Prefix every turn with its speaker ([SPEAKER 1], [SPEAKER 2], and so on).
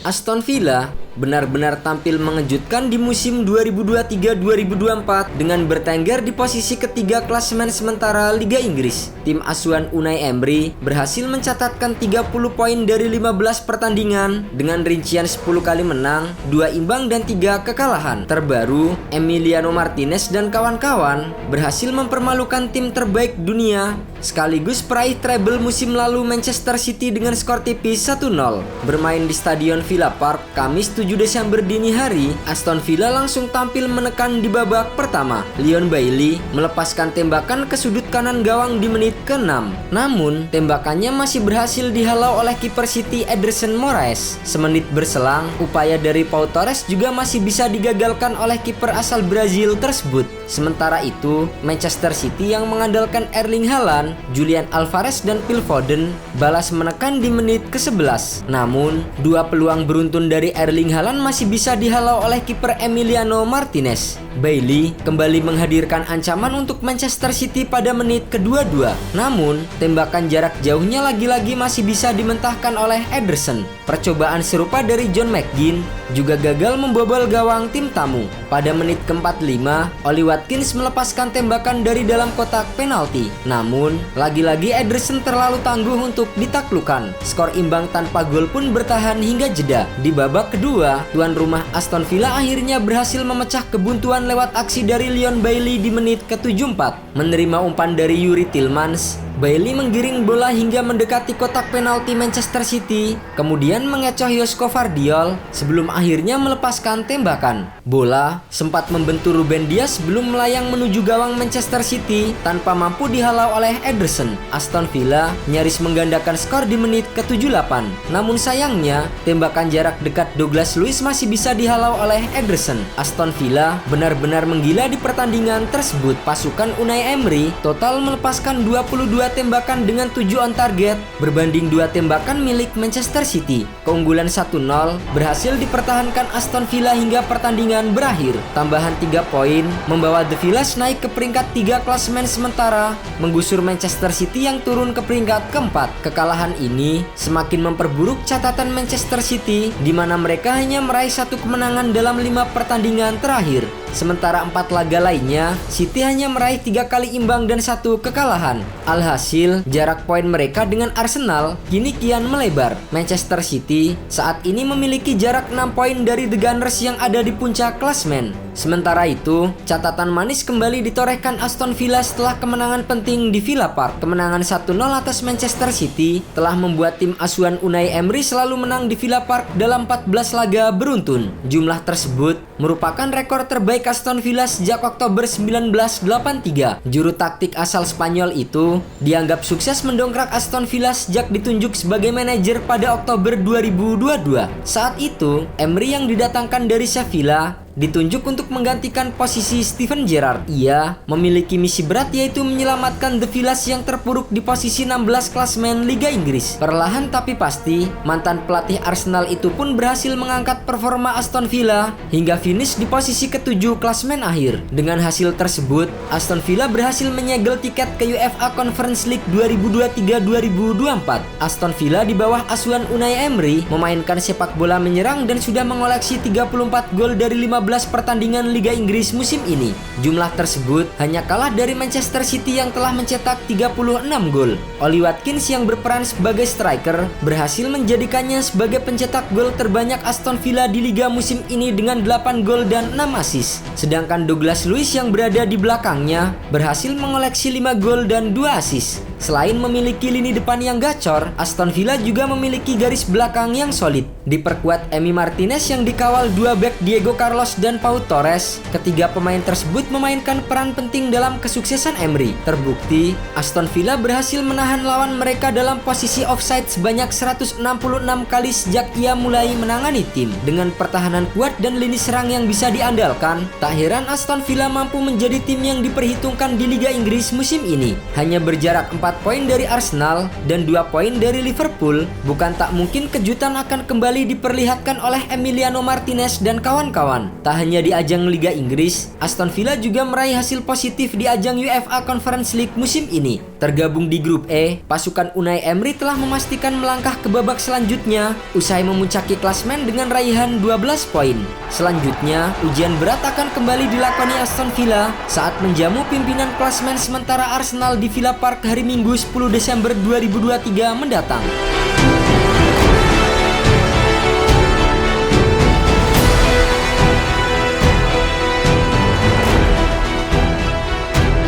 [SPEAKER 1] Aston Villa benar-benar tampil mengejutkan di musim 2023-2024 dengan bertengger di posisi ketiga klasemen sementara Liga Inggris. Tim asuhan Unai Emery berhasil mencatatkan 30 poin dari 15 pertandingan dengan rincian 10 kali menang, 2 imbang dan 3 kekalahan. Terbaru, Emiliano Martinez dan kawan-kawan berhasil mempermalukan tim terbaik dunia sekaligus peraih treble musim lalu Manchester City dengan skor tipis 1-0. Bermain di Stadion Villa Park Kamis 7 Desember dini hari, Aston Villa langsung tampil menekan di babak pertama. Leon Bailey melepaskan tembakan ke sudut kanan gawang di menit ke-6. Namun, tembakannya masih berhasil dihalau oleh kiper City Ederson Moraes. Semenit berselang, upaya dari Pau Torres juga masih bisa digagalkan oleh kiper asal Brazil tersebut. Sementara itu, Manchester City yang mengandalkan Erling Haaland, Julian Alvarez dan Phil Foden balas menekan di menit ke-11. Namun, dua peluang beruntun dari Erling Haaland masih bisa dihalau oleh kiper Emiliano Martinez. Bailey kembali menghadirkan ancaman untuk Manchester City pada menit ke-22. Namun, tembakan jarak jauhnya lagi-lagi masih bisa dimentahkan oleh Ederson. Percobaan serupa dari John McGinn juga gagal membobol gawang tim tamu. Pada menit ke-45, Oli Watkins melepaskan tembakan dari dalam kotak penalti. Namun, lagi-lagi Ederson terlalu tangguh untuk ditaklukkan. Skor imbang tanpa gol pun bertahan hingga jeda. Di babak kedua, tuan rumah Aston Villa akhirnya berhasil memecah kebuntuan lewat aksi dari Leon Bailey di menit ke-74. Menerima umpan dari Yuri Tillmans, Bailey menggiring bola hingga mendekati kotak penalti Manchester City, kemudian mengecoh Josko Vardiol sebelum akhirnya melepaskan tembakan. Bola sempat membentur Ruben Dias sebelum melayang menuju gawang Manchester City tanpa mampu dihalau oleh Ederson. Aston Villa nyaris menggandakan skor di menit ke-78. Namun sayangnya, tembakan jarak dekat Douglas Luiz masih bisa dihalau oleh Ederson. Aston Villa benar-benar menggila di pertandingan tersebut. Pasukan Unai Emery total melepaskan 22 tembakan dengan 7 on target berbanding 2 tembakan milik Manchester City. Keunggulan 1-0 berhasil dipertahankan Aston Villa hingga pertandingan berakhir. Tambahan 3 poin membawa The Villas naik ke peringkat 3 klasemen sementara, menggusur Manchester City yang turun ke peringkat keempat. Kekalahan ini semakin memperburuk catatan Manchester City, di mana mereka hanya meraih 1 kemenangan dalam 5 pertandingan terakhir. Sementara 4 laga lainnya, City hanya meraih 3 kali imbang dan 1 kekalahan. Alhasil, jarak poin mereka dengan Arsenal kini kian melebar. Manchester City saat ini memiliki jarak 6 poin dari The Gunners yang ada di puncak klasemen. Sementara itu, catatan manis kembali ditorehkan Aston Villa setelah kemenangan penting di Villa Park. Kemenangan 1-0 atas Manchester City telah membuat tim asuhan Unai Emery selalu menang di Villa Park dalam 14 laga beruntun. Jumlah tersebut merupakan rekor terbaik Aston Villa sejak Oktober 1983. Juru taktik asal Spanyol itu dianggap sukses mendongkrak Aston Villa sejak ditunjuk sebagai manajer pada Oktober 2022. Saat itu, Emery yang didatangkan dari Sevilla ditunjuk untuk menggantikan posisi Steven Gerrard. Ia memiliki misi berat, yaitu menyelamatkan The Villas yang terpuruk di posisi 16 klasemen Liga Inggris. Perlahan tapi pasti, mantan pelatih Arsenal itu pun berhasil mengangkat performa Aston Villa hingga finish di posisi ke-7 klasemen akhir. Dengan hasil tersebut, Aston Villa berhasil menyegel tiket ke UEFA Conference League 2023-2024. Aston Villa di bawah asuhan Unai Emery memainkan sepak bola menyerang dan sudah mengoleksi 34 gol dari 15 pertandingan Liga Inggris musim ini. Jumlah tersebut hanya kalah dari Manchester City yang telah mencetak 36 gol. Oli Watkins yang berperan sebagai striker berhasil menjadikannya sebagai pencetak gol terbanyak Aston Villa di Liga musim ini dengan 8 gol dan 6 assist. Sedangkan Douglas Luiz yang berada di belakangnya berhasil mengoleksi 5 gol dan 2 assist. Selain memiliki lini depan yang gacor, Aston Villa juga memiliki garis belakang yang solid. Diperkuat Emi Martinez yang dikawal 2 bek Diego Carlos dan Pau Torres. Ketiga pemain tersebut memainkan peran penting dalam kesuksesan Emery. Terbukti, Aston Villa berhasil menahan lawan mereka dalam posisi offside sebanyak 166 kali sejak ia mulai menangani tim. Dengan pertahanan kuat dan lini serang yang bisa diandalkan, tak heran Aston Villa mampu menjadi tim yang diperhitungkan di Liga Inggris musim ini. Hanya berjarak 4 poin dari Arsenal dan 2 poin dari Liverpool, bukan tak mungkin kejutan akan kembali diperlihatkan oleh Emiliano Martinez dan kawan-kawan. Tak hanya di ajang Liga Inggris, Aston Villa juga meraih hasil positif di ajang UEFA Conference League musim ini. Tergabung di grup E, pasukan Unai Emery telah memastikan melangkah ke babak selanjutnya usai memuncaki klasemen dengan raihan 12 poin. Selanjutnya, ujian berat akan kembali dilakoni Aston Villa saat menjamu pimpinan klasemen sementara Arsenal di Villa Park hari Minggu 10 Desember 2023 mendatang.